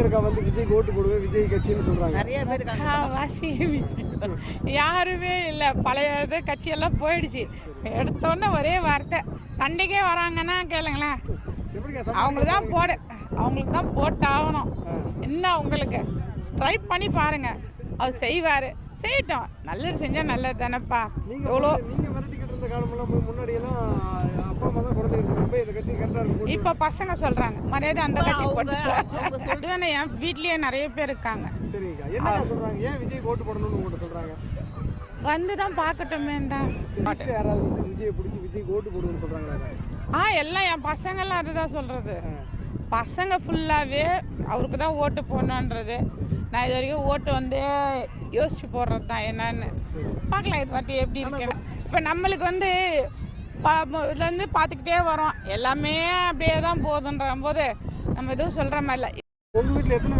இருக்கா வந்து விஜய் ஓட்டு போடுவேன் விஜய் கட்சின்னு சொல்றாங்க. நிறைய பேர் யாருமே இல்லை. பழைய இது கட்சியெல்லாம் போயிடுச்சு. எடுத்தோன்னே ஒரே வார்த்தை சண்டைக்கே வராங்கன்னா கேளுங்களேன். அவங்களுக்கு தான் போட்டாகணும். என்ன உங்களுக்கு ட்ரை பண்ணி பாருங்க. அவர் செய்வார், செய்யட்டும். நல்லது செஞ்சால் நல்லது தானேப்பா. எவ்வளோ இப்போ பசங்க சொல்கிறாங்க மரியாதை அந்த கட்சி போட்டு சொல்லுவேன். என் வீட்லேயே நிறைய பேர் இருக்காங்க. வந்து தான் பார்க்கட்டுமே தான். எல்லாம் என் பசங்கள்லாம் அதுதான் சொல்கிறது. பசங்க ஃபுல்லாகவே அவருக்கு தான் ஓட்டு போடணுன்றது. நான் இது வரைக்கும் ஓட்டு வந்து யோசிச்சு போடுறது தான் என்னன்னு பார்க்கலாம். இது வாட்டி எப்படி இருக்குன்னு. இப்போ நம்மளுக்கு வந்து இதுலேருந்து பார்த்துக்கிட்டே வரோம். எல்லாமே அப்படியே தான் போகுதுன்ற போது நம்ம எதுவும் சொல்கிற மாதிரி இல்லை. உங்கள் வீட்டில் எத்தனை